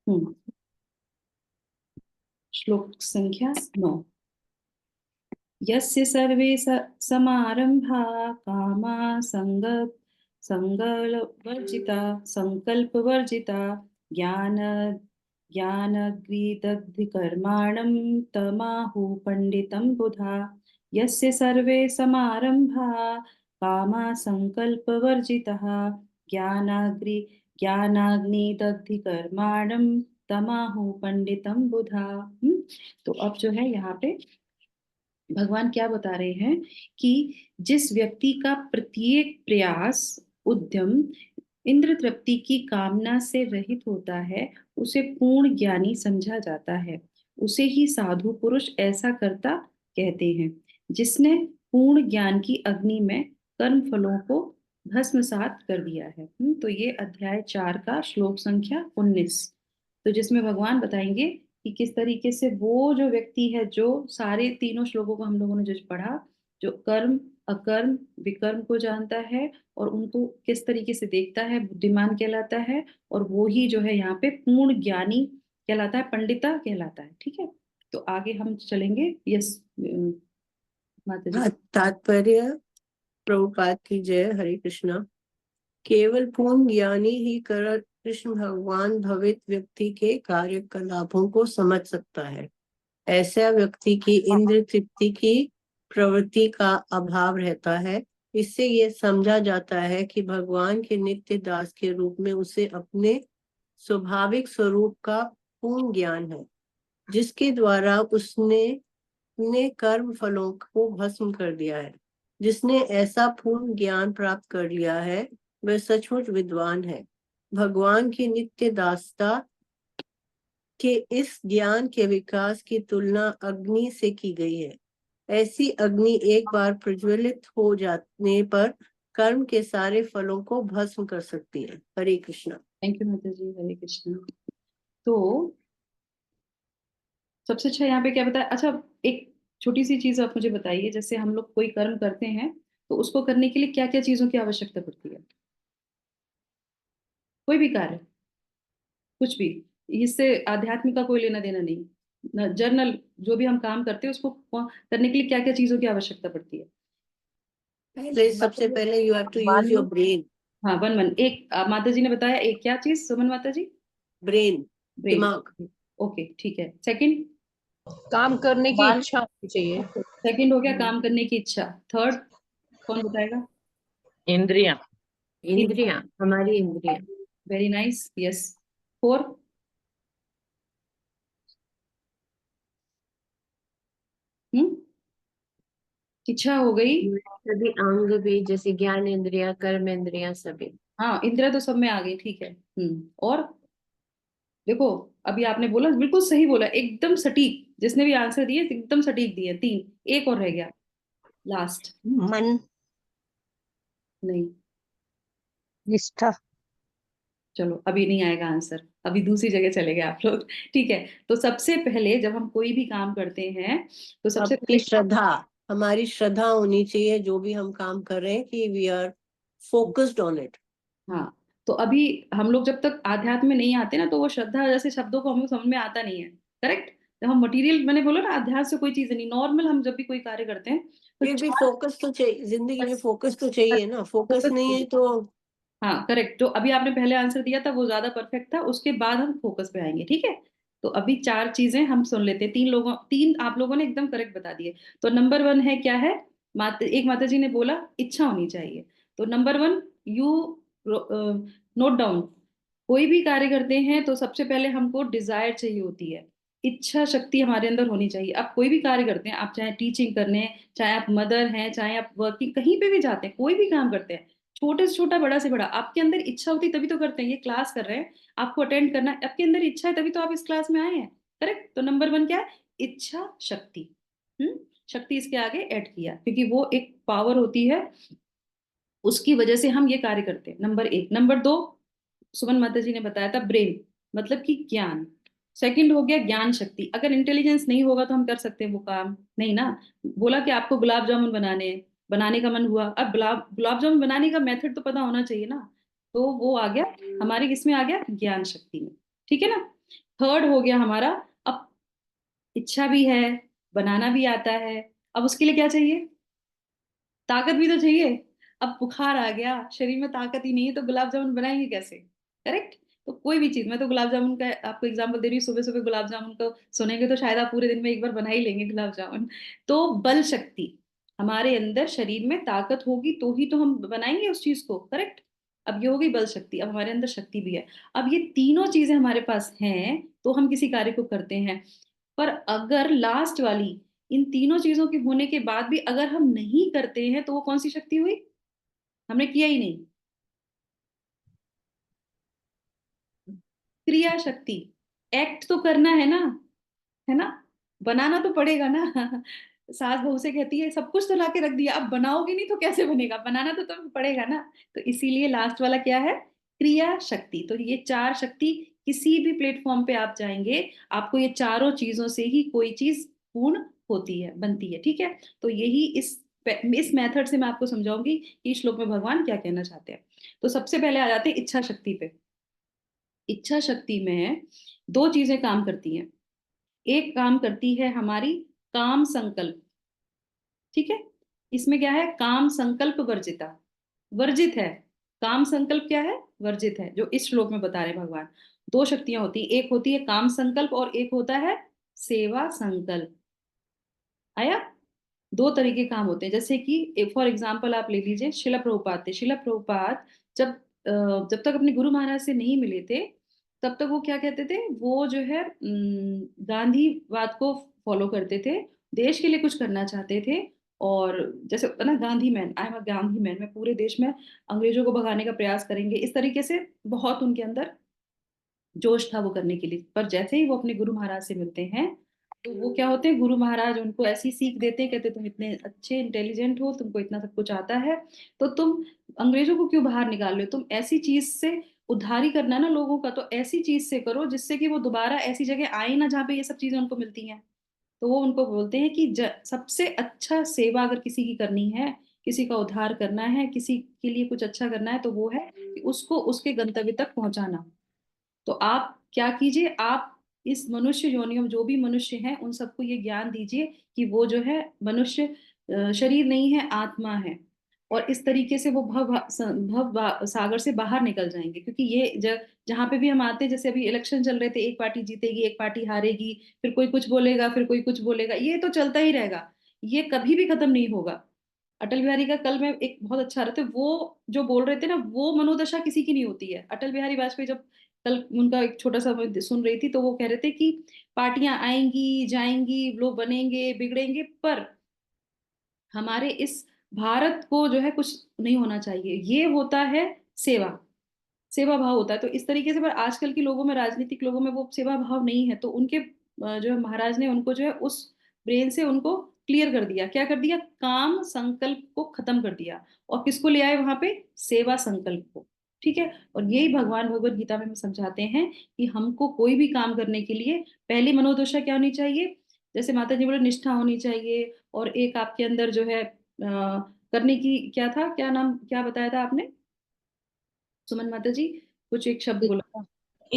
हम्म। श्लोक संख्या 9। यस्य सर्वे समारंभा कामा संगवर्जिता संकल्पवर्जिता ज्ञान ज्ञानग्रीदग्धिकर्माणं तमाहुः पंडितं बुधा। यस्य सर्वे समारंभा कामा संकल्पवर्जितः ज्ञानाग्निदग्धिकर्माणं तमाहुः पंडितं बुधा। तो अब जो है यहाँ पे भगवान क्या बता रहे हैं कि जिस व्यक्ति का प्रत्येक प्रयास उद्यम इंद्र तृप्ति की कामना से रहित होता है उसे पूर्ण ज्ञानी समझा जाता है। उसे ही साधु पुरुष ऐसा करता कहते हैं जिसने पूर्ण ज्ञान की अग्नि में कर्म फलों को भस्मसात कर दिया है। तो ये अध्याय 4 का श्लोक संख्या 19। तो जिसमें भगवान बताएंगे कि किस तरीके से वो जो व्यक्ति है जो सारे तीनों श्लोकों को हम लोगों ने जो पढ़ा, जो कर्म अकर्म विकर्म को जानता है और उनको किस तरीके से देखता है, बुद्धिमान कहलाता है। और वो ही जो है यहाँ पे पूर्ण ज्ञानी कहलाता है, पंडिता कहलाता है। ठीक है, तो आगे हम चलेंगे। यस माता जी। तात्पर्य प्रभुपाद की जय। हरे कृष्णा। केवल पूर्ण ज्ञानी ही कृष्ण भगवान भवित व्यक्ति के कार्यकलापों को समझ सकता है। ऐसा व्यक्ति की इंद्र तृप्ति की प्रवृत्ति का अभाव रहता है। इससे यह समझा जाता है कि भगवान के नित्य दास के रूप में उसे अपने स्वाभाविक स्वरूप का पूर्ण ज्ञान है, जिसके द्वारा उसने अपने कर्म फलों को भस्म कर दिया है। जिसने ऐसा पूर्ण ज्ञान प्राप्त कर लिया है वह सचमुच विद्वान है। भगवान की नित्य दासता के इस ज्ञान के विकास की तुलना अग्नि से की गई है। ऐसी अग्नि एक बार प्रज्वलित हो जाने पर कर्म के सारे फलों को भस्म कर सकती है। हरे कृष्णा। थैंक यू माता जी। हरे कृष्ण। तो सबसे अच्छा यहाँ पे क्या बताया? अच्छा, एक छोटी सी चीज आप मुझे बताइए, जैसे हम लोग कोई कर्म करते हैं तो उसको करने के लिए क्या क्या चीजों की आवश्यकता पड़ती है? कोई भी कार्य, कुछ भी, इससे आध्यात्मिक का कोई लेना देना नहीं, जर्नल जो भी हम काम करते हैं उसको करने के लिए क्या क्या चीजों की आवश्यकता पड़ती है? पहले सबसे पहले you have to use your brain. हाँ, वन वन एक माता जी ने बताया। एक क्या चीज सुमन माता जी? Brain, brain. दिमाग। ओके, ठीक है। सेकंड? काम करने की वन इच्छा होनी चाहिए। सेकंड हो गया काम करने की इच्छा। थर्ड कौन बताएगा? इंद्रियां। इंद्रियां, हमारी इंद्रियां। Very nice, yes. फोर? हम्म, इच्छा हो गई। सभी अंग भी, जैसे ज्ञान इंद्रिया, कर्म इंद्रिया, सभी। हाँ, इंद्रिया तो सब में आ गई, ठीक है। और देखो, अभी आपने बोला बिल्कुल सही बोला, एकदम सटीक। जिसने भी आंसर दिए एकदम सटीक दिए। तीन, एक और रह गया लास्ट। मन। नहीं, निष्ठा। चलो अभी नहीं आएगा आंसर, अभी दूसरी जगह चले गए आप लोग। ठीक है, तो सबसे पहले जब हम कोई भी काम करते हैं तो सबसे अपनी पहले श्रद्धा, हमारी श्रद्धा होनी चाहिए जो भी हम काम कर रहे हैं, कि we are focused on it. हाँ, तो अभी हम लोग जब तक आध्यात्म में नहीं आते ना तो वो श्रद्धा जैसे शब्दों को हमें समझ में आता नहीं है। करेक्ट। जब हम मटेरियल, मैंने बोला ना, अध्यात्म से कोई चीज नहीं, नॉर्मल हम जब भी कोई कार्य करते हैं तो फिर भी चार फोकस तो चाहिए जिंदगी में, फोकस तो चाहिए ना। Focus focus. नहीं है तो हाँ करेक्ट, जो अभी आपने पहले आंसर दिया था वो ज्यादा परफेक्ट था, उसके बाद हम फोकस पे आएंगे। ठीक है, तो अभी चार चीजें हम सुन लेते हैं। तीन आप लोगों ने एकदम करेक्ट बता दिए। तो नंबर वन है क्या है? एक माता जी ने बोला इच्छा होनी चाहिए। तो number one, you note down. कोई भी कार्य करते हैं तो सबसे पहले हमको डिजायर चाहिए होती है, इच्छा शक्ति हमारे अंदर होनी चाहिए। आप कोई भी कार्य करते हैं, आप चाहे टीचिंग करने, चाहे आप मदर हैं, चाहे आप वर्किंग कहीं पे भी जाते हैं, कोई भी काम करते हैं, छोटे से छोटा बड़ा से बड़ा, आपके अंदर इच्छा होती तभी तो करते हैं। ये क्लास कर रहे हैं, आपको अटेंड करना है, आपके अंदर इच्छा है तभी तो आप इस क्लास में आए हैं। करेक्ट। तो नंबर वन क्या है? इच्छा शक्ति। शक्ति इसके आगे ऐड किया क्योंकि वो एक पावर होती है, उसकी वजह से हम ये कार्य करते हैं। नंबर एक। नंबर दो, सुमन माता जी ने बताया था ब्रेन, मतलब कि ज्ञान। सेकंड हो गया ज्ञान शक्ति। अगर इंटेलिजेंस नहीं होगा तो हम कर सकते हैं वो काम? नहीं ना। बोला कि आपको गुलाब जामुन बनाने का मन हुआ, अब गुलाब गुलाब जामुन बनाने का मेथड तो पता होना चाहिए ना। तो वो आ गया हमारे, किसमें आ गया? ज्ञान शक्ति में। ठीक है ना। थर्ड हो गया हमारा, अब इच्छा भी है, बनाना भी आता है, अब उसके लिए क्या चाहिए? ताकत भी तो चाहिए। अब बुखार आ गया, शरीर में ताकत ही नहीं है, तो गुलाब जामुन बनाएंगे कैसे? करेक्ट। तो कोई भी चीज, मैं तो गुलाब जामुन का आपको एग्जांपल दे रही हूँ, सुबह सुबह गुलाब जामुन को सुनेंगे तो शायद आप पूरे दिन में एक बार बना ही लेंगे गुलाब जामुन। तो बल शक्ति, हमारे अंदर शरीर में ताकत होगी तो ही तो हम बनाएंगे उस चीज को। करेक्ट। अब ये हो गई बल शक्ति, अब हमारे अंदर शक्ति भी है। अब ये तीनों चीजें हमारे पास हैं तो हम किसी कार्य को करते हैं। पर अगर लास्ट वाली, इन तीनों चीजों के होने के बाद भी अगर हम नहीं करते हैं, तो वो कौन सी शक्ति हुई? हमने किया ही नहीं। क्रिया शक्ति। एक्ट तो करना है ना, बनाना तो पड़ेगा ना। सास बहू से कहती है सब कुछ तो लाके रख दिया, अब बनाओगे नहीं तो कैसे बनेगा, बनाना तो तुम्हें पड़ेगा ना। तो इसीलिए लास्ट वाला क्या है? क्रिया शक्ति। तो ये चार शक्ति, किसी भी प्लेटफॉर्म पे आप जाएंगे, आपको ये चारों चीजों से ही कोई चीज पूर्ण होती है, बनती है। ठीक है। तो यही इस मेथड से मैं आपको समझाऊंगी कि इस श्लोक में भगवान क्या कहना चाहते हैं। तो सबसे पहले आ जाते हैं इच्छा शक्ति पे। इच्छा शक्ति में दो चीजें काम करती हैं। एक काम करती है हमारी काम संकल्प। ठीक है। इसमें क्या है? काम संकल्प वर्जिता, वर्जित है। काम संकल्प क्या है? वर्जित है, जो इस श्लोक में बता रहे हैं भगवान। दो शक्तियां होती हैं, एक होती है काम संकल्प और एक होता है सेवा संकल्प। आया? दो तरीके काम होते हैं। जैसे कि फॉर एग्जाम्पल आप ले लीजिए, शिला प्रभुपाद थे। शिला प्रभुपाद जब जब तक अपने गुरु महाराज से नहीं मिले थे, तब तक वो क्या कहते थे? वो जो है गांधीवाद को फॉलो करते थे, देश के लिए कुछ करना चाहते थे। और जैसे होता है ना, Gandhi man, I am a Gandhi man, मैं पूरे देश में अंग्रेजों को भगाने का प्रयास करेंगे, इस तरीके से बहुत उनके अंदर जोश था वो करने के लिए। पर जैसे ही वो अपने गुरु महाराज से मिलते हैं, तो वो क्या होते हैं, गुरु महाराज उनको ऐसी सीख देते हैं, कहते तुम इतने अच्छे इंटेलिजेंट हो, तुमको इतना सब कुछ आता है, तो तुम अंग्रेजों को क्यों बाहर निकाल रहे हो? तुम ऐसी चीज से उद्धार ही करना है ना लोगों का, तो ऐसी चीज से करो जिससे कि वो दोबारा ऐसी जगह आए ना जहाँ पे ये सब चीजें उनको मिलती हैं। तो वो उनको बोलते हैं कि सबसे अच्छा सेवा अगर किसी की करनी है, किसी का उद्धार करना है, किसी के लिए कुछ अच्छा करना है, तो वो है कि उसको उसके गंतव्य तक पहुंचाना। तो आप क्या कीजिए, आप इस मनुष्य योनियों में जो भी मनुष्य हैं उन सबको ये ज्ञान दीजिए कि वो जो है मनुष्य शरीर नहीं है, आत्मा है। और इस तरीके से वो सागर से बाहर निकल जाएंगे। क्योंकि ये जहाँ पे भी हम आते हैं, जैसे अभी इलेक्शन चल रहे थे, एक पार्टी जीतेगी, एक पार्टी हारेगी, फिर कोई कुछ बोलेगा, फिर कोई कुछ बोलेगा, ये तो चलता ही रहेगा, ये कभी भी खत्म नहीं होगा। अटल बिहारी का कल में एक बहुत अच्छा रहे थे, वो जो बोल रहे थे ना, वो मनोदशा किसी की नहीं होती है। अटल बिहारी वाजपेयी जब कल उनका एक छोटा सा मैं सुन रही थी, तो वो कह रहे थे कि पार्टियां आएंगी जाएंगी, लोग बनेंगे बिगड़ेंगे, पर हमारे इस भारत को जो है कुछ नहीं होना चाहिए। ये होता है सेवा, सेवा भाव होता है। तो इस तरीके से, पर आजकल के लोगों में, राजनीतिक लोगों में वो सेवा भाव नहीं है। तो उनके जो है महाराज ने उनको जो है उस ब्रेन से उनको क्लियर कर दिया। क्या कर दिया? काम संकल्प को खत्म कर दिया, और किसको ले आए वहां पे? सेवा संकल्प को। ठीक है। और यही भगवान भगवत गीता में हमें समझाते हैं कि हमको कोई भी काम करने के लिए पहली मनोदशा क्या होनी चाहिए? जैसे माता जी बोले, निष्ठा होनी चाहिए। और एक आपके अंदर जो है करने की, क्या था, क्या नाम, क्या बताया था आपने सुमन माता जी? कुछ एक शब्द बोला था। हम्म?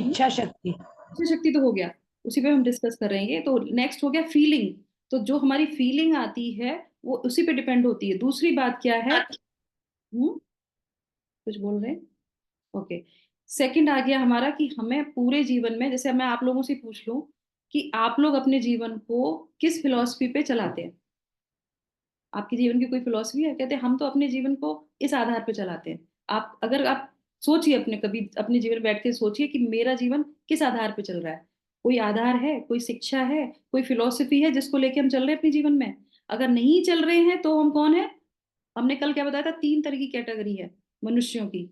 इच्छा शक्ति। इच्छा शक्ति तो हो गया, उसी पे हम डिस्कस कर रहे हैं। तो नेक्स्ट हो गया फीलिंग। तो जो हमारी फीलिंग आती है वो उसी पे डिपेंड होती है। दूसरी बात क्या है? कुछ बोल रहे हैं? ओके। सेकंड आ गया हमारा कि हमें पूरे जीवन में, जैसे मैं आप लोगों से पूछ लूं कि आप लोग अपने जीवन को किस फिलॉसफी पे चलाते हैं? आपके जीवन की कोई फिलॉसफी है? कहते हैं हम तो अपने जीवन को इस आधार पे चलाते हैं। आप अगर आप सोचिए, अपने कभी अपने जीवन में बैठ के सोचिए कि मेरा जीवन किस आधार पे चल रहा है। कोई आधार है, कोई शिक्षा है, कोई फिलॉसफी है जिसको लेके हम चल रहे हैं अपने जीवन में? अगर नहीं चल रहे हैं तो हम कौन है? हमने कल क्या बताया था? तीन तरह की कैटेगरी है मनुष्यों की।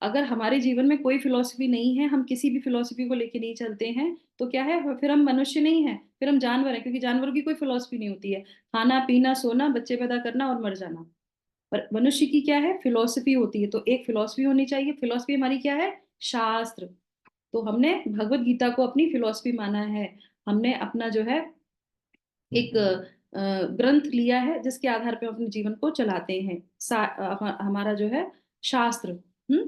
अगर हमारे जीवन में कोई फिलॉसफी नहीं है, हम किसी भी फिलॉसफी को लेके नहीं चलते हैं, तो क्या है? फिर हम मनुष्य नहीं है, फिर हम जानवर हैं। क्योंकि जानवरों की कोई फिलॉसफी नहीं होती है, खाना पीना सोना, बच्चे पैदा करना और मर जाना। पर मनुष्य की क्या है? फिलॉसफी होती है। तो एक फिलॉसफी होनी चाहिए। फिलॉसफी हमारी क्या है? शास्त्र। तो हमने भगवत गीता को अपनी फिलॉसफी माना है। हमने अपना जो है एक ग्रंथ लिया है जिसके आधार पे हम अपने जीवन को चलाते हैं। हमारा जो है शास्त्र। हम्म।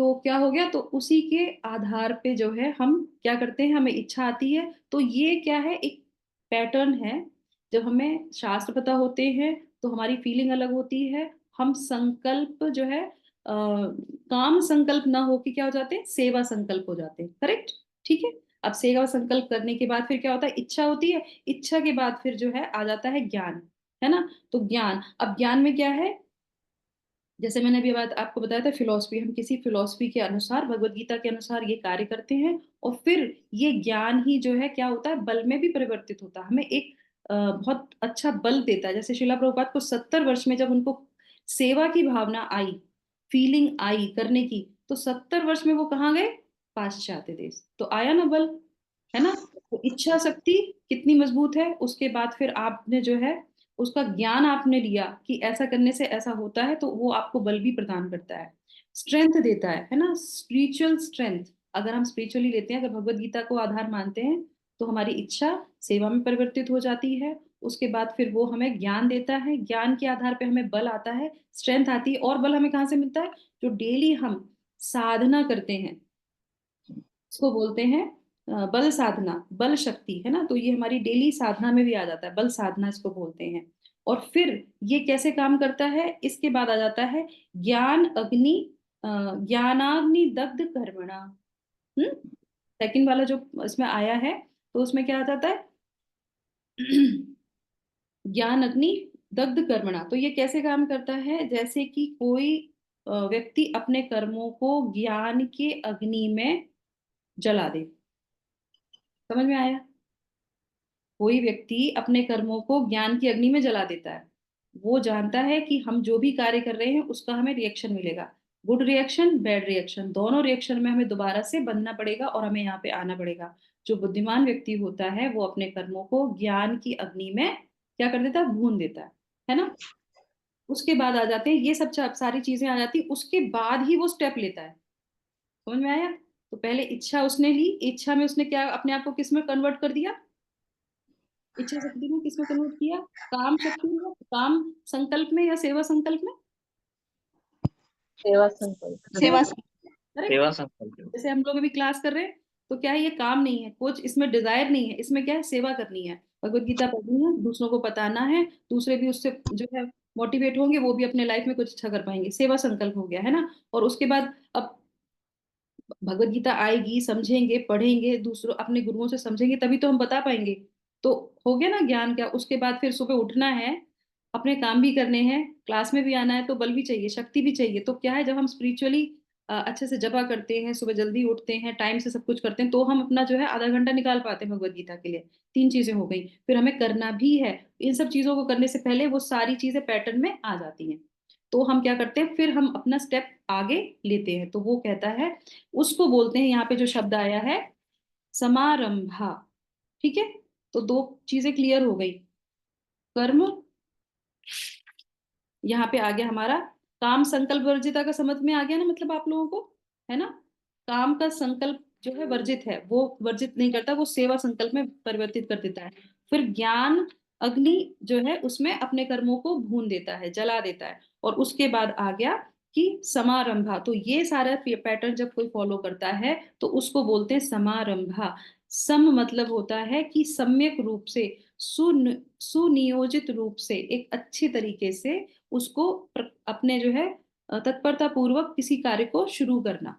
तो क्या हो गया, तो उसी के आधार पे जो है हम क्या करते हैं, हमें इच्छा आती है। तो ये क्या है, एक पैटर्न है। जब हमें शास्त्र पता होते हैं तो हमारी फीलिंग अलग होती है। हम संकल्प जो है काम संकल्प ना होके क्या हो जाते हैं, सेवा संकल्प हो जाते हैं। करेक्ट, ठीक है। अब सेवा संकल्प करने के बाद फिर क्या होता है, इच्छा होती है। इच्छा के बाद फिर जो है आ जाता है ज्ञान, है ना। तो ज्ञान, अब ज्ञान में क्या है, जैसे मैंने अभी बात आपको बताया था, फिलॉसफी, हम किसी फिलॉसफी के अनुसार, भगवत गीता के अनुसार ये कार्य करते हैं। और फिर ये ज्ञान ही जो है क्या होता है, बल में भी परिवर्तित होता है, हमें एक बहुत अच्छा बल देता है। जैसे शिला प्रभुपाद को 70 वर्ष में जब उनको सेवा की भावना आई, फीलिंग आई करने की, तो 70 वर्ष में वो कहाँ गए, पाश्चात्य देश। तो आया ना बल, है ना। तो इच्छा शक्ति कितनी मजबूत है, उसके बाद फिर आपने जो है उसका ज्ञान आपने लिया कि ऐसा करने से ऐसा होता है, तो वो आपको बल भी प्रदान करता है, स्ट्रेंथ देता है ना, स्पिरिचुअल स्ट्रेंथ। अगर हम स्पिरिचुअली लेते हैं, अगर भगवत गीता को आधार मानते हैं, तो हमारी इच्छा सेवा में परिवर्तित हो जाती है। उसके बाद फिर वो हमें ज्ञान देता है, ज्ञान के आधार पे हमें बल आता है, स्ट्रेंथ आती है। और बल हमें कहाँ से मिलता है, जो डेली हम साधना करते हैं, इसको बोलते हैं बल साधना, बल शक्ति, है ना। तो ये हमारी डेली साधना में भी आ जाता है, बल साधना इसको बोलते हैं। और फिर ये कैसे काम करता है, इसके बाद आ जाता है ज्ञान अग्नि, ज्ञानाग्नि दग्ध कर्मणा। सेकंड वाला जो इसमें आया है, तो उसमें क्या आ जाता है ज्ञान अग्नि दग्ध कर्मणा। तो ये कैसे काम करता है, जैसे कि कोई व्यक्ति अपने कर्मों को ज्ञान के अग्नि में जला दे। समझ में आया। कोई व्यक्ति अपने कर्मों को ज्ञान की अग्नि में जला देता है। वो जानता है कि हम जो भी कार्य कर रहे हैं उसका हमें रिएक्शन मिलेगा, गुड रिएक्शन, बैड रिएक्शन, दोनों रिएक्शन में हमें दोबारा से बनना पड़ेगा और हमें यहाँ पे आना पड़ेगा। जो बुद्धिमान व्यक्ति होता है वो अपने कर्मों को ज्ञान की अग्नि में क्या कर देता है, भून देता है ना। उसके बाद आ जाते हैं ये सब सारी चीजें आ जाती, उसके बाद ही वो स्टेप लेता है। समझ में आया। तो पहले इच्छा उसने ली, इच्छा में उसने क्या अपने आप को किस में कन्वर्ट कर दिया, इच्छा शक्ति में किसमें कन्वर्ट किया, काम शक्ति में, काम संकल्प में या सेवा संकल्प में, सेवा संकल्प। सेवा। सेवा करेक्ट। सेवा संकल्प। जैसे हम लोग अभी क्लास कर रहे हैं, तो क्या है, ये काम नहीं है, कुछ इसमें डिजायर नहीं है, इसमें क्या है, सेवा करनी है, भगवत गीता पढ़नी है, दूसरों को बताना है, दूसरे भी उससे जो है मोटिवेट होंगे, वो भी अपने लाइफ में कुछ अच्छा कर पाएंगे, सेवा संकल्प हो गया, है ना। और उसके बाद अब भगवत गीता आएगी, समझेंगे, पढ़ेंगे, दूसरों अपने गुरुओं से समझेंगे, तभी तो हम बता पाएंगे। तो हो गया ना ज्ञान का। उसके बाद फिर सुबह उठना है, अपने काम भी करने हैं, क्लास में भी आना है, तो बल भी चाहिए, शक्ति भी चाहिए। तो क्या है, जब हम स्पिरिचुअली अच्छे से जपा करते हैं, सुबह जल्दी उठते हैं, टाइम से सब कुछ करते हैं, तो हम अपना जो है आधा घंटा निकाल पाते हैं भगवत गीता के लिए। तीन चीजें हो गई, फिर हमें करना भी है। इन सब चीजों को करने से पहले वो सारी चीजें पैटर्न में आ जाती हैं। तो हम क्या करते हैं, फिर हम अपना स्टेप आगे लेते हैं। तो वो कहता है, उसको बोलते हैं, यहाँ पे जो शब्द आया है समारंभा। ठीक है। तो दो चीजें क्लियर हो गई, कर्म, यहाँ पे आ गया हमारा काम संकल्प वर्जिता का समझ में आ गया ना, मतलब आप लोगों को, है ना। काम का संकल्प जो है वर्जित है, वो वर्जित नहीं करता, वो सेवा संकल्प में परिवर्तित कर देता है। फिर ज्ञान अग्नि जो है उसमें अपने कर्मों को भून देता है, जला देता है। और उसके बाद आ गया कि समारंभा। तो ये सारा पैटर्न जब कोई फॉलो करता है तो उसको बोलते हैं समारंभा। सम मतलब होता है कि सम्यक रूप से, सुनियोजित रूप से, एक अच्छे तरीके से उसको अपने जो है तत्परता पूर्वक किसी कार्य को शुरू करना।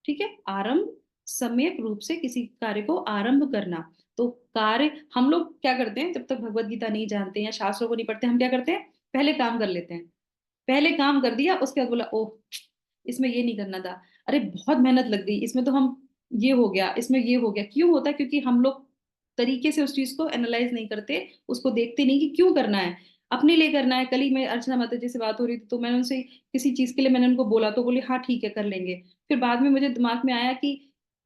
ठीक है। आरंभ, सम्यक रूप से किसी कार्य को आरंभ करना। तो कार्य हम लोग क्या करते हैं, जब तक भगवत गीता नहीं जानते हैं या शास्त्रों को नहीं पढ़ते, हम क्या करते हैं, पहले काम कर लेते हैं। पहले काम कर दिया, उसके बाद बोला ओह इसमें ये नहीं करना था, अरे बहुत मेहनत लग गई इसमें, तो हम ये हो गया, इसमें ये हो गया। क्यों होता है, क्योंकि हम लोग तरीके से उस चीज को एनालाइज नहीं करते, उसको देखते नहीं कि क्यों करना है, अपने लिए करना है। कल ही मैं अर्चना माता जी से बात हो रही थी, तो मैंने उनसे किसी चीज के लिए मैंने उनको बोला, तो बोले हाँ ठीक है कर लेंगे। फिर बाद में मुझे दिमाग में आया कि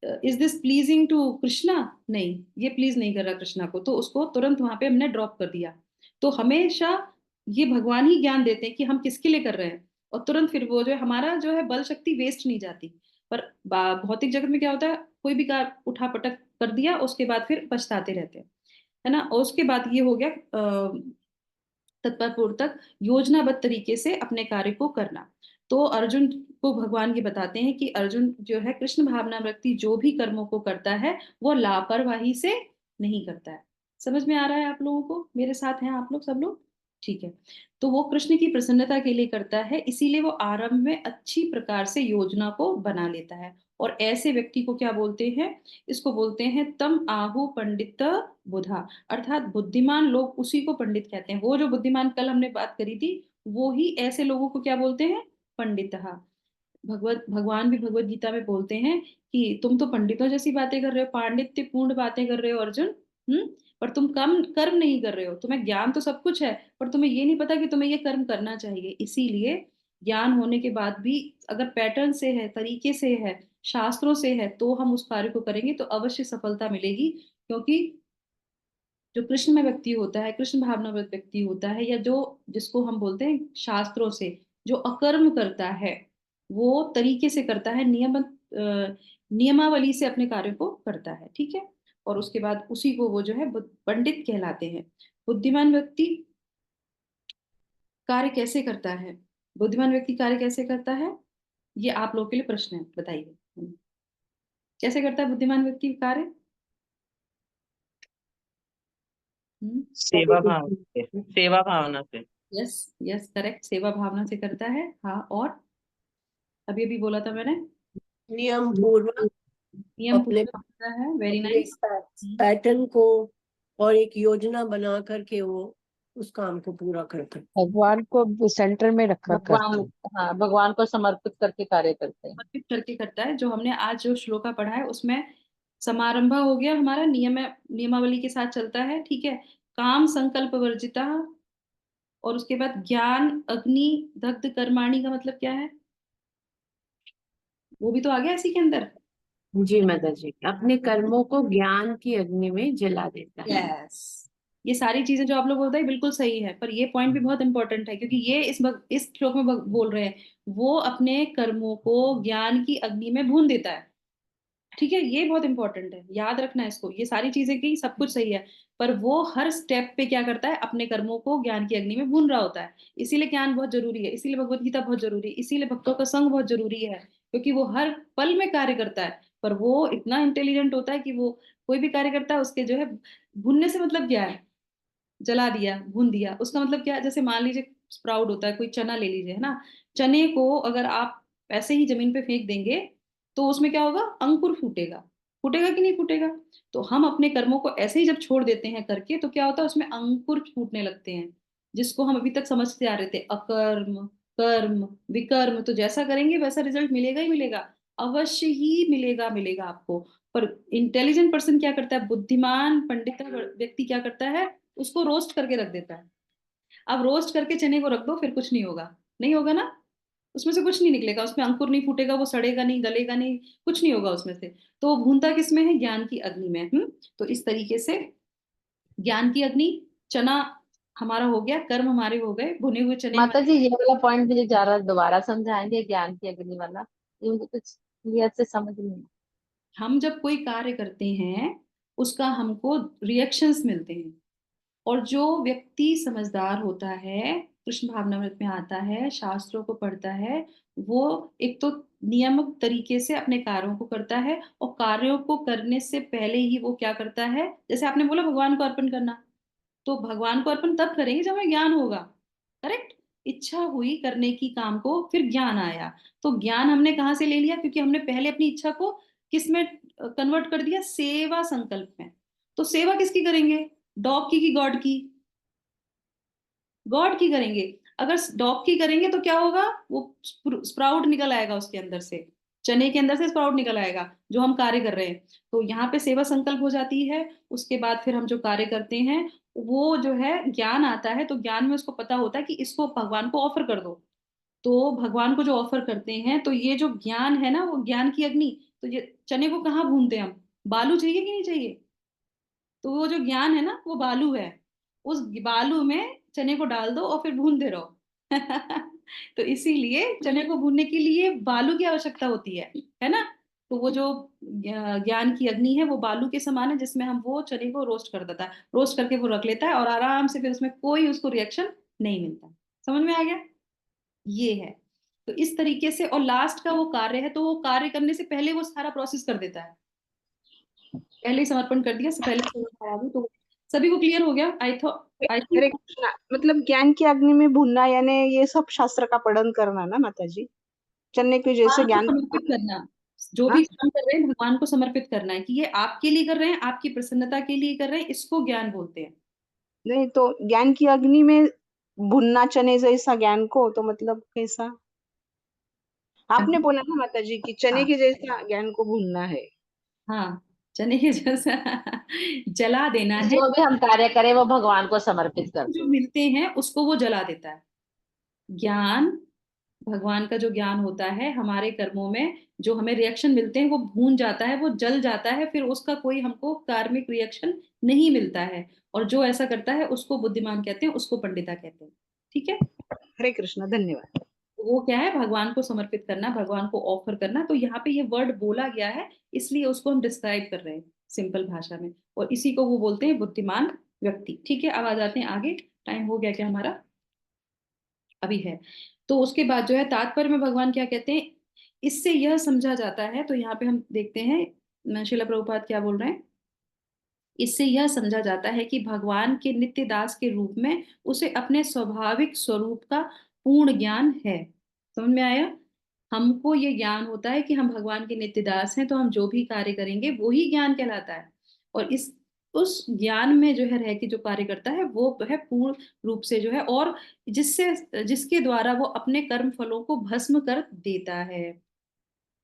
is this pleasing to Krishna, नहीं ये प्लीज नहीं कर रहा कृष्णा को, तो उसको तुरंत वहां पे हमने ड्रॉप कर दिया। तो हमेशा ये भगवान ही ज्ञान देते हैं कि हम किसके लिए कर रहे हैं, और तुरंत फिर वो जो है हमारा जो है बल शक्ति वेस्ट नहीं जाती। पर भौतिक जगत में क्या होता है, कोई भी कार उठा पटक कर दिया, उसके बाद फिर पछताते रहते हैं, है ना। और उसके बाद ये हो गया तत्पर पूर्वक योजनाबद्ध तरीके से अपने कार्य को करना। तो अर्जुन को भगवान ये बताते हैं कि अर्जुन जो है कृष्ण भावना व्यक्ति जो भी कर्मों को करता है वो लापरवाही से नहीं करता है। समझ में आ रहा है आप लोगों को? मेरे साथ हैं आप लोग सब लोग? ठीक है। तो वो कृष्ण की प्रसन्नता के लिए करता है, इसीलिए वो आरंभ में अच्छी प्रकार से योजना को बना लेता है। और ऐसे व्यक्ति को क्या बोलते हैं? इसको बोलते हैं तम आहु पंडित बुधा, अर्थात बुद्धिमान लोग उसी को पंडित कहते हैं। वो जो बुद्धिमान कल हमने बात करी थी, वो ही ऐसे लोगों को क्या बोलते हैं? पंडित। भगवान भी भगवत गीता में बोलते हैं कि तुम तो पंडितों जैसी बातें कर रहे हो, पांडित्य पूर्ण बातें कर रहे हो अर्जुन। पर तुम कम कर्म नहीं कर रहे हो। तुम्हें ज्ञान तो सब कुछ है, पर तुम्हें ये नहीं पता कि तुम्हें ये कर्म करना चाहिए। इसीलिए ज्ञान होने के बाद भी अगर पैटर्न से है, तरीके से है, शास्त्रों से है, तो हम उस कार्य को करेंगे तो अवश्य सफलता मिलेगी। क्योंकि जो कृष्ण में व्यक्ति होता है, कृष्ण भावना व्यक्ति होता है, या जो जिसको हम बोलते हैं शास्त्रों से जो अकर्म करता है, वो तरीके से करता है, नियमावली से अपने कार्य को करता है। ठीक है। और उसके बाद उसी को वो जो है पंडित कहलाते हैं। बुद्धिमान व्यक्ति कार्य कैसे करता है? बुद्धिमान व्यक्ति कार्य कैसे करता है? ये आप लोगों के लिए प्रश्न है, बताइए। कैसे करता है बुद्धिमान व्यक्ति कार्य? सेवा भाव से, सेवा भावना से। यस, यस, करेक्ट, सेवा भावना से करता है। हाँ, और अभी अभी बोला था मैंने, नियम पूर्वक नियम अपने पूर्वक करता है। Very nice. पैटर्न को और एक योजना बना करके वो उस काम को पूरा करता है। भगवान को सेंटर में रखकर करते भगवान, हैं। हाँ, भगवान को समर्पित करके कार्य करते हैं। समर्पित करके करता है। जो हमने आज जो श्लोका पढ़ा है उसमें समारंभ हो गया हमारा, नियमावली के साथ चलता है। ठीक है। काम संकल्प वर्जिता, और उसके बाद ज्ञान अग्नि दग्ध कर्माणि का मतलब क्या है? वो भी तो आ गया इसी के अंदर। जी माता जी, अपने कर्मों को ज्ञान की अग्नि में जला देता है। यस, ये सारी चीजें जो आप लोग बोलते हैं बिल्कुल सही है, पर ये पॉइंट भी बहुत इंपॉर्टेंट है, क्योंकि ये इस श्लोक में बोल रहे हैं वो अपने कर्मों को ज्ञान की अग्नि में भून देता है। ठीक है, ये बहुत इंपॉर्टेंट है, याद रखना है इसको। ये सारी चीजें की सब कुछ सही है, पर वो हर स्टेप पे क्या करता है? अपने कर्मों को ज्ञान की अग्नि में भून रहा होता है। इसीलिए ज्ञान बहुत जरूरी है, इसीलिए भगवत गीता बहुत जरूरी है, इसीलिए भक्तों का संग बहुत जरूरी है, क्योंकि वो हर पल में कार्य करता है। पर वो इतना इंटेलिजेंट होता है कि वो कोई भी कार्य करता है उसके जो है, भूनने से मतलब क्या है? जला दिया, भून दिया, उसका मतलब क्या है? जैसे मान लीजिए स्प्राउट होता है, कोई चना ले लीजिए, है ना। चने को अगर आप ऐसे ही जमीन पे फेंक देंगे तो उसमें क्या होगा? अंकुर फूटेगा। फूटेगा कि नहीं फूटेगा? तो हम अपने कर्मों को ऐसे ही जब छोड़ देते हैं करके, तो क्या होता है? उसमें अंकुर फूटने लगते हैं, जिसको हम अभी तक समझते आ रहे थे अकर्म, कर्म, विकर्म। तो जैसा करेंगे वैसा रिजल्ट मिलेगा ही मिलेगा, अवश्य ही मिलेगा, मिलेगा आपको। पर इंटेलिजेंट पर्सन क्या करता है? बुद्धिमान पंडित व्यक्ति क्या करता है? उसको रोस्ट करके रख देता है। अब रोस्ट करके चने को रख दो, फिर कुछ नहीं होगा। नहीं होगा ना, उसमें से कुछ नहीं निकलेगा, उसमें अंकुर नहीं फूटेगा, वो सड़ेगा नहीं, गलेगा नहीं, कुछ नहीं होगा उसमें से। तो वो भूनता किस में है? ज्ञान की अग्नि में। तो इस तरीके से ज्ञान की अग्नि, चना हमारा हो गया, कर्म हमारे हो गए, भुने हुए चने माता हमारे। जी, ये वाला पॉइंट मुझे जरा दोबारा समझाएंगे, ज्ञान की अग्नि वाला? ये मुझे कुछ क्लियर से समझ नहीं आया। हम जब कोई कार्य करते हैं उसका हमको रिएक्शंस मिलते हैं, और जो व्यक्ति समझदार होता है, कृष्ण भावनामृत में आता है, शास्त्रों को पढ़ता है, वो एक तो नियमित तरीके से अपने कार्यों को करता है, और कार्यों को करने से पहले ही वो क्या करता है? जैसे आपने बोला भगवान को अर्पण करना, तो भगवान को अर्पण तब करेंगे जब हमें ज्ञान होगा। करेक्ट। इच्छा हुई करने की काम को, फिर ज्ञान आया। तो ज्ञान हमने कहाँ से ले लिया? क्योंकि हमने पहले अपनी इच्छा को किस में कन्वर्ट कर दिया? सेवा संकल्प में। तो सेवा किसकी करेंगे? डॉग की गॉड की? गॉड की करेंगे। अगर डॉग की करेंगे तो क्या होगा? वो स्प्राउट निकल आएगा उसके अंदर से, चने के अंदर से स्प्राउट निकल आएगा जो हम कार्य कर रहे हैं। तो यहाँ पे सेवा संकल्प हो जाती है। उसके बाद फिर हम जो कार्य करते हैं, वो जो है ज्ञान आता है, तो ज्ञान में उसको पता होता है कि इसको भगवान को ऑफर कर दो। तो भगवान को जो ऑफर करते हैं, तो ये जो ज्ञान है ना, वो ज्ञान की अग्नि। तो ये चने को कहाँ भूनते हैं हम? बालू चाहिए कि नहीं चाहिए? तो वो जो ज्ञान है ना, वो बालू है। उस बालू में चने को डाल दो और फिर भूनते रहो। तो इसीलिए चने को भूनने के लिए बालू की आवश्यकता होती है ना। तो वो जो ज्ञान की अग्नि है, वो बालू के समान है, जिसमें हम वो चने को रोस्ट कर देता है, रोस्ट करके वो रख लेता है, और आराम से फिर उसमें कोई उसको रिएक्शन नहीं मिलता। समझ में आ गया? ये है। तो इस तरीके से, और लास्ट का वो कार्य है, तो वो कार्य करने से पहले वो सारा प्रोसेस कर देता है, पहले ही समर्पण कर दिया, पहले से करा दी। तो सभी को क्लियर हो गया? आई हरे थिंक कृष्णा, मतलब ज्ञान की अग्नि में भूनना यानी ये सब शास्त्र का पठन करना ना माता जी, चन्ने के जैसे भगवान को ज्ञान। समर्पित करना, जो हाँ? भी काम कर रहे हैं भगवान को समर्पित करना है, कि ये आपके लिए कर रहे हैं, आपकी प्रसन्नता के लिए कर रहे हैं, इसको ज्ञान बोलते हैं। नहीं तो ज्ञान की अग्नि में भुनना चने जैसा ज्ञान को, तो मतलब कैसा? आपने बोला ना माता जी कि चने हाँ के जैसा ज्ञान को भूनना है। हाँ, चने के जैसा जला देना है, जो भी हम कार्य करें वो भगवान को समर्पित कर जो दो। मिलते हैं उसको वो जला देता है। ज्ञान, भगवान का जो ज्ञान होता है, हमारे कर्मों में जो हमें रिएक्शन मिलते हैं वो भून जाता है, वो जल जाता है, फिर उसका कोई हमको कार्मिक रिएक्शन नहीं मिलता है। और जो ऐसा करता है उसको बुद्धिमान कहते हैं, उसको पंडिता कहते हैं। ठीक है, हरे कृष्णा, धन्यवाद। वो क्या है, भगवान को समर्पित करना, भगवान को ऑफर करना। तो यहाँ पे ये वर्ड बोला गया है, इसलिए उसको हम डिस्क्राइब कर रहे हैं सिंपल भाषा में, और इसी को वो बोलते हैं बुद्धिमान व्यक्ति। ठीक है, अब आ जाते हैं आगे। टाइम हो गया क्या हमारा? अभी है। तो उसके बाद जो है तात्पर्य में भगवान क्या कहते हैं, इससे यह समझा जाता है, तो यहाँ पे हम देखते हैं श्रील प्रभुपाद क्या बोल रहे हैं। इससे यह समझा जाता है कि भगवान के नित्य दास के रूप में उसे अपने स्वाभाविक स्वरूप का पूर्ण ज्ञान है। समझ में आया? हमको ये ज्ञान होता है कि हम भगवान के नित्य दास हैं, तो हम जो भी कार्य करेंगे वो ही ज्ञान कहलाता है। और इस उस ज्ञान में जो है रह के जो कार्य करता है वो है पूर्ण रूप से जो है, और जिसके द्वारा वो अपने कर्म फलों को भस्म कर देता है।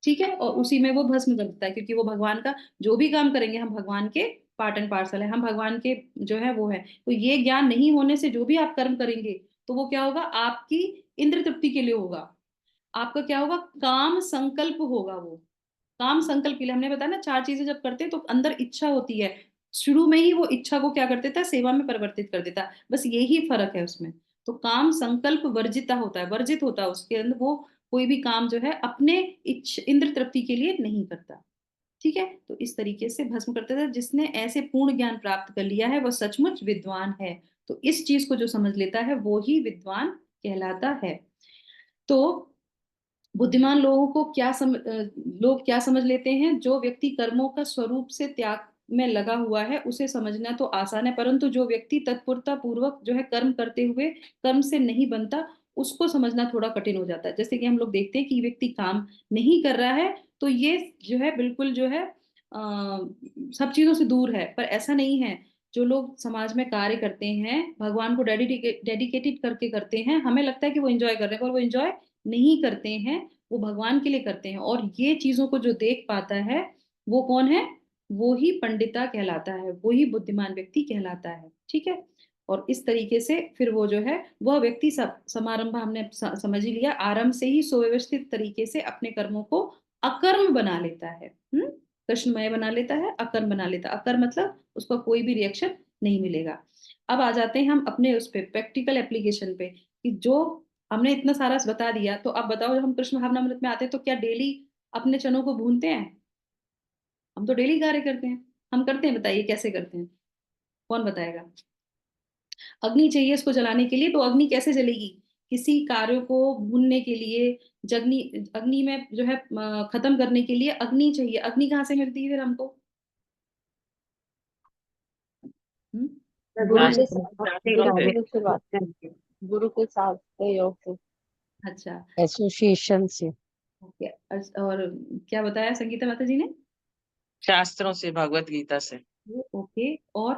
ठीक है, और उसी में वो भस्म कर देता है, क्योंकि वो भगवान का जो भी काम करेंगे, हम भगवान के पार्ट एंड पार्सल है, हम भगवान के जो है वो है। तो ये ज्ञान नहीं होने से जो भी आप कर्म करेंगे, तो वो क्या होगा, आपकी इंद्र तृप्ति के लिए होगा। आपका क्या होगा, काम संकल्प होगा। वो काम संकल्प के लिए, हमने बताया ना, चार चीजें जब करते हैं तो अंदर इच्छा होती है, शुरू में ही वो इच्छा को क्या कर देता है, सेवा में परिवर्तित कर देता है। बस यही फर्क है उसमें। तो काम संकल्प वर्जिता होता है, वर्जित होता है उसके अंदर, वो कोई भी काम जो है अपने इंद्र तृप्ति के लिए नहीं करता। ठीक है, तो इस तरीके से भस्म करते थे। जिसने ऐसे पूर्ण ज्ञान प्राप्त कर लिया है वह सचमुच विद्वान है। तो इस चीज को जो समझ लेता है वो ही विद्वान कहलाता है। तो बुद्धिमान लोगों को लोग क्या समझ लेते हैं, जो व्यक्ति कर्मों का स्वरूप से त्याग में लगा हुआ है उसे समझना तो आसान है, परंतु जो व्यक्ति तत्परता पूर्वक जो है कर्म करते हुए कर्म से नहीं बनता, उसको समझना थोड़ा कठिन हो जाता है। जैसे कि हम लोग देखते हैं कि व्यक्ति काम नहीं कर रहा है, तो ये जो है बिल्कुल जो है सब चीजों से दूर है, पर ऐसा नहीं है। जो लोग समाज में कार्य करते हैं, भगवान को डेडिकेटेड करके करते हैं, हमें लगता है कि वो एंजॉय कर रहे हैं, पर वो एंजॉय नहीं करते हैं, वो भगवान के लिए करते हैं। और ये चीजों को जो देख पाता है वो कौन है, वो ही पंडिता कहलाता है, वो ही बुद्धिमान व्यक्ति कहलाता है। ठीक है, और इस तरीके से फिर वो जो है वह व्यक्ति सब समारंभ हमने समझ ही लिया, आरंभ से ही सुव्यवस्थित तरीके से अपने कर्मों को अकर्म बना लेता है। कृष्णमय बना लेता है, अकर्म बना लेता है। अकर्म मतलब उसका कोई भी रिएक्शन नहीं मिलेगा। अब आ जाते हैं हम अपने उस पे प्रैक्टिकल एप्लीकेशन पे, कि जो हमने इतना सारा बता दिया, तो अब बताओ, जब हम कृष्ण भावनामृत में आते हैं तो क्या डेली अपने चनों को भूनते हैं? हम तो डेली कार्य करते हैं। हम करते हैं, बताइए कैसे करते हैं, कौन बताएगा? अग्नि चाहिए इसको जलाने के लिए, तो अग्नि कैसे जलेगी? किसी कार्य को भूनने के लिए, जगनी अग्नि में जो है खत्म करने के लिए अग्नि चाहिए। अग्नि कहाँ से मिलती है फिर हमको? हम्म? गुरु के शास्त्र साथ, शास्त्रों से गुरु की बात, करके। गुरु के साथ योग से। अच्छा, एसोसिएशन से। ओके। और क्या बताया संगीता माता जी ने? शास्त्रों से, भगवत गीता से। ओके, और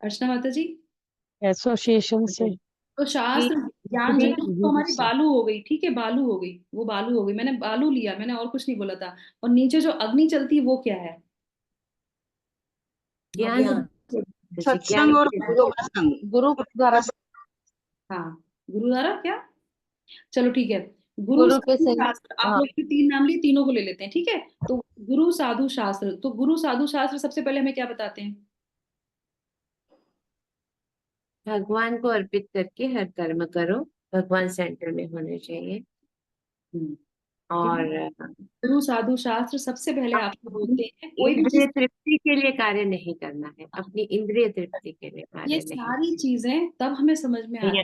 अर्चना माता जी? एसोसिएशन से। तो शास्त्र ज्ञान जो है वो तो हमारी बालू हो गई। ठीक है, बालू हो गई, वो बालू हो गई, मैंने बालू लिया, मैंने और कुछ नहीं बोला था। और नीचे जो अग्नि चलती है वो क्या है? ज्ञान ज्ञान। सत्संग और योगासंग। गुरु द्वारा, हाँ, गुरु द्वारा क्या? चलो ठीक है। गुरु गुरु के साधु से। शास्त्र, आप हाँ, लोग के तीन नाम लिए, तीनों को ले लेते हैं। ठीक है, तो गुरु साधु शास्त्र, तो गुरु साधु शास्त्र सबसे पहले हमें क्या बताते हैं? भगवान को अर्पित करके हर कर्म करो, भगवान सेंटर में होने चाहिए। ठीक और है, गुरु साधु शास्त्र सबसे पहले आपको बोलते हैं कोई भी इंद्रिय चीज। तृप्ति के लिए कार्य नहीं करना है, अपनी इंद्रिय तृप्ति के लिए ये कार्य नहीं। सारी चीजें तब हमें समझ में आती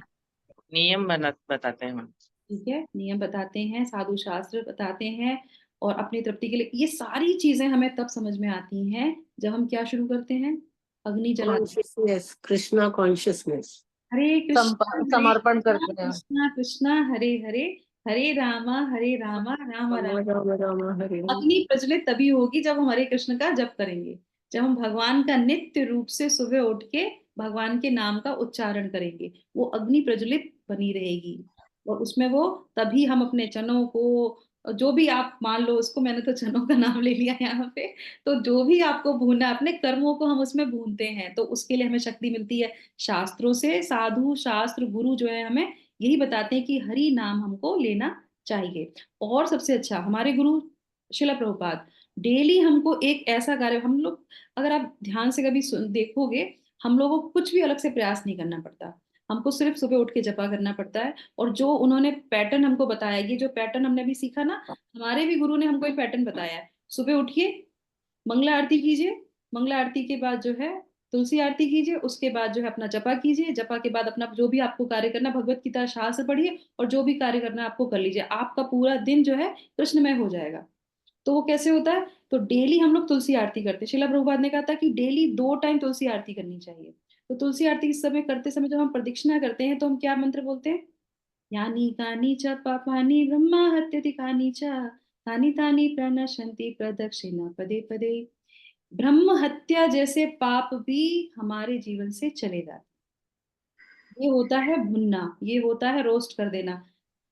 नियम बताते हैं हम। ठीक है, नियम बताते हैं, साधु शास्त्र बताते हैं, और अपनी तृप्ति के लिए ये सारी चीजें हमें तब समझ में आती हैं जब हम क्या शुरू करते हैं, अग्नि जलाते हैं। Consciousness, Krishna consciousness. हरे कृष्णा हरे समर्पण करते हैं। कृष्णा कृष्णा हरे हरे, हरे रामा राम राम राम। राम राम हरे हरे। अग्नि प्रज्वलित तभी होगी जब हम हरे कृष्ण का जप करेंगे, जब हम भगवान का नित्य रूप से सुबह उठ के भगवान के नाम का उच्चारण करेंगे, वो अग्नि प्रज्वलित बनी रहेगी। और उसमें वो तभी हम अपने चनों को, जो भी आप मान लो उसको, मैंने तो चनों का नाम ले लिया यहाँ पे, तो जो भी आपको भूनना है, अपने कर्मों को हम उसमें भूनते हैं, तो उसके लिए हमें शक्ति मिलती है शास्त्रों से। साधु शास्त्र गुरु जो है हमें यही बताते हैं कि हरि नाम हमको लेना चाहिए। और सबसे अच्छा हमारे गुरु शिला प्रभुपाद डेली हमको एक ऐसा कार्य, हम लोग अगर आप ध्यान से कभी देखोगे, हम लोगों को कुछ भी अलग से प्रयास नहीं करना पड़ता, हमको सिर्फ सुबह उठ के जपा करना पड़ता है। और जो उन्होंने पैटर्न हमको बताया, ये जो पैटर्न हमने अभी सीखा ना, हमारे भी गुरु ने हमको एक पैटर्न बताया है। सुबह उठिए, मंगला आरती कीजिए, मंगला आरती के बाद जो है तुलसी आरती कीजिए, उसके बाद जो है अपना जपा कीजिए, जपा के बाद अपना जो भी आपको कार्य करना, भगवत गीता शास्त्र पढ़िए, और जो भी कार्य करना है आपको कर लीजिए, आपका पूरा दिन जो है कृष्णमय हो जाएगा। तो वो कैसे होता है, तो डेली हम लोग तुलसी आरती करते हैं। शिला प्रभुपाद ने कहा था कि डेली 2 टाइम तुलसी आरती करनी चाहिए। तो तुलसी आरती इस समय करते समय जब हम प्रदक्षिणा करते हैं तो हम क्या मंत्र बोलते हैं, यानी कानि च पापानि ब्रह्मा हत्यति कानि च, तानि तानि प्रणश्यन्ति प्रदक्षिणा पदे पदे। ब्रह्म हत्या जैसे पाप भी हमारे जीवन से चले जाते, ये होता है भुनना, ये होता है रोस्ट कर देना।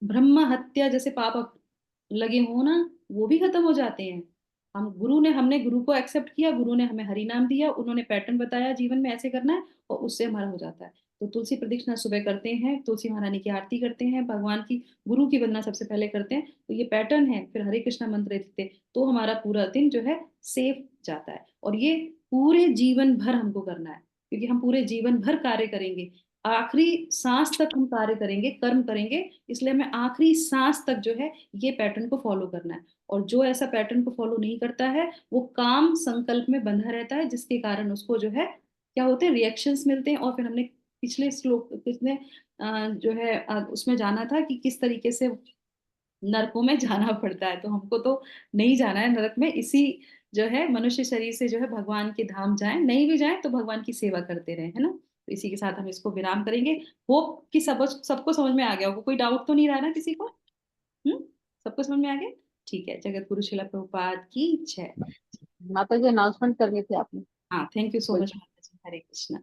ब्रह्म हत्या जैसे पाप अब लगे हो ना, वो भी खत्म हो जाते हैं। हमने गुरु को एक्सेप्ट किया, गुरु ने हमें हरि नाम दिया, उन्होंने पैटर्न बताया जीवन में ऐसे करना है, और उससे हमारा हो जाता है। तो तुलसी प्रदक्षिणा सुबह करते हैं, तुलसी महारानी की आरती करते हैं, भगवान की गुरु की वंदना सबसे पहले करते हैं, तो ये पैटर्न है। फिर हरे कृष्णा मंत्र लेते हैं, तो हमारा पूरा दिन जो है सेफ जाता है। और ये पूरे जीवन भर हमको करना है, क्योंकि हम पूरे जीवन भर कार्य करेंगे, आखिरी सांस तक हम कार्य करेंगे, कर्म करेंगे, इसलिए हमें आखिरी सांस तक जो है ये पैटर्न को फॉलो करना है। और जो ऐसा पैटर्न को फॉलो नहीं करता है वो काम संकल्प में बंधा रहता है, जिसके कारण उसको जो है क्या होते हैं, रिएक्शंस मिलते हैं। और फिर हमने पिछले श्लोक किसने जो है उसमें जाना था कि किस तरीके से नरकों में जाना पड़ता है, तो हमको तो नहीं जाना है नरक में, इसी जो है मनुष्य शरीर से जो है भगवान के धाम जाएं, नहीं भी जाएं तो भगवान की सेवा करते रहे, है ना। तो इसी के साथ हम इसको विराम करेंगे। होप कि सबको समझ में आ गया होगा, कोई डाउट तो नहीं रहा ना किसी को। हम्म, सबको समझ में आ गया। ठीक है, जगत गुरु शिला प्रभुपाद की जय। माता जी अनाउंसमेंट करनी थी आपने। हाँ, थैंक यू सो मच माता जी, हरे कृष्णा।